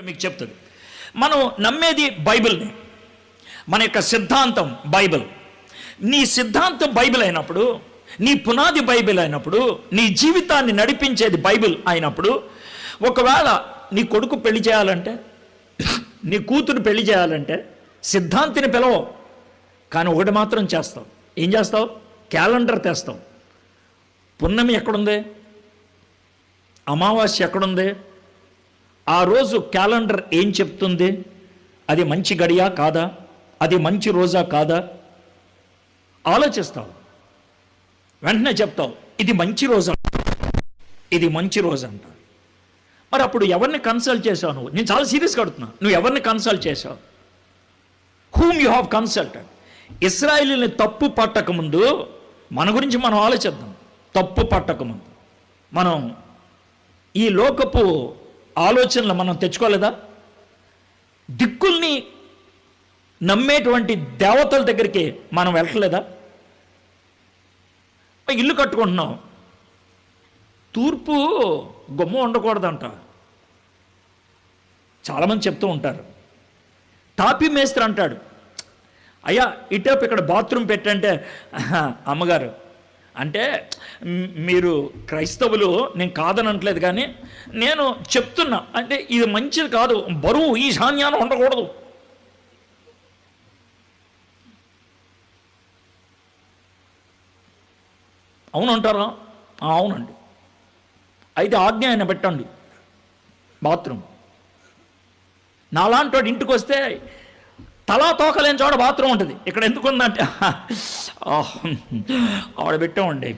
మీకు చెప్తుంది. మనం నమ్మేది బైబిల్ని, మన యొక్క సిద్ధాంతం బైబిల్. నీ సిద్ధాంతం బైబిల్ అయినప్పుడు, నీ పునాది బైబిల్ అయినప్పుడు, నీ జీవితాన్ని నడిపించేది బైబిల్ అయినప్పుడు, ఒకవేళ నీ కొడుకు పెళ్లి చేయాలంటే, నీ కూతురు పెళ్లి చేయాలంటే సిద్ధాంతిని పిలవవు, కానీ ఒకటి మాత్రం చేస్తావు. ఏం చేస్తావు? క్యాలెండర్ తెస్తావు. పున్నమి ఎక్కడుంది? అమావాస్య ఎక్కడుంది? ఆ రోజు క్యాలెండర్ ఏం చెప్తుంది? అది మంచి గడియా కాదా? అది మంచి రోజా కాదా? ఆలోచిస్తావు, వెంటనే చెప్తావు ఇది మంచి రోజు, ఇది మంచి రోజు అంట. మరి అప్పుడు ఎవరిని కన్సల్ట్ చేసావు నువ్వు? నేను చాలా సీరియస్గా అడుగుతున్నా, నువ్వు ఎవరిని కన్సల్ట్ చేసావు? Whom you have consulted? ఇశ్రాయేలుని తప్పు పట్టకముందు మన గురించి మనం ఆలోచిద్దాం. తప్పు పట్టకముందు మనం ఈ లోకపు ఆలోచనలు మనం తెచ్చుకోలేదా? దిక్కుల్ని నమ్మేటువంటి దేవతల దగ్గరికి మనం వెళ్ళలేదా? ఇల్లు కట్టుకుంటున్నాం, తూర్పు గుమ్మ ఉండకూడదంట. చాలామంది చెప్తూ ఉంటారు. తాపీ మేస్త్రి అంటాడు, అయ్యా ఇటేపు ఇక్కడ బాత్రూమ్ పెట్టంటే, అమ్మగారు అంటే మీరు క్రైస్తవులు, నేను కాదనట్లేదు, కానీ నేను చెప్తున్నా, అంటే ఇది మంచిది కాదు, బరువు ఈశాన్యాన్ని ఉండకూడదు. అవునంటారా? అవునండి. అయితే ఆజ్ఞ ఆయన పెట్టండి బాత్రూమ్. నాలాంటి వాడు ఇంటికి వస్తే తలా తోకలేని చోట బాత్రూమ్ ఉంటుంది. ఇక్కడ ఎందుకుందంటే ఆవిడ పెట్టామండి.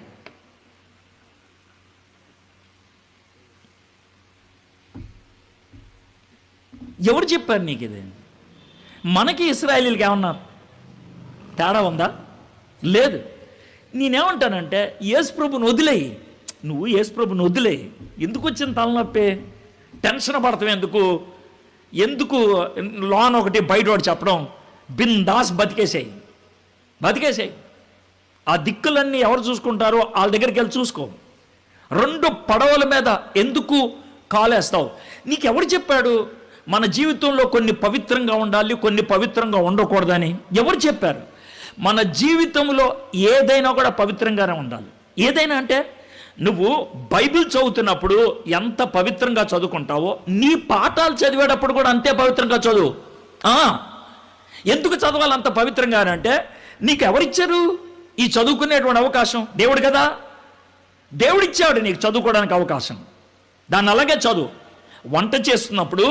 ఎవరు చెప్పారు నీకు ఇది? మనకి ఇశ్రాయేలీలకి ఏమన్నా తేడా ఉందా? లేదు. నేనేమంటానంటే యేసుప్రభుని వదిలేయి. నువ్వు యేసుప్రభుని వదిలేయి. ఎందుకు వచ్చిన తలనొప్పి? టెన్షన్ పడతావు ఎందుకు? ఎందుకు లోన్ ఒకటి బయట ఒకటి చెప్పడం? బిందాస్ బతికేసేయి, బతికేసేయి. ఆ దిక్కులన్నీ ఎవరు చూసుకుంటారో వాళ్ళ దగ్గరికి వెళ్ళి చూసుకో. రెండు పడవల మీద ఎందుకు కాలేస్తావు? నీకెవరు చెప్పాడు మన జీవితంలో కొన్ని పవిత్రంగా ఉండాలి, కొన్ని పవిత్రంగా ఉండకూడదని? ఎవరు చెప్పారు? మన జీవితంలో ఏదైనా కూడా పవిత్రంగానే ఉండాలి. ఏదైనా అంటే నువ్వు బైబిల్ చదువుతున్నప్పుడు ఎంత పవిత్రంగా చదువుకుంటావో, నీ పాఠాలు చదివేటప్పుడు కూడా అంతే పవిత్రంగా చదువు. ఎందుకు చదవాలి అంత పవిత్రంగా అంటే, నీకు ఎవరిచ్చారు ఈ చదువుకునేటువంటి అవకాశం? దేవుడు కదా, దేవుడిచ్చాడు నీకు చదువుకోవడానికి అవకాశం. దాన్ని అలాగే చదువు. వంట చేస్తున్నప్పుడు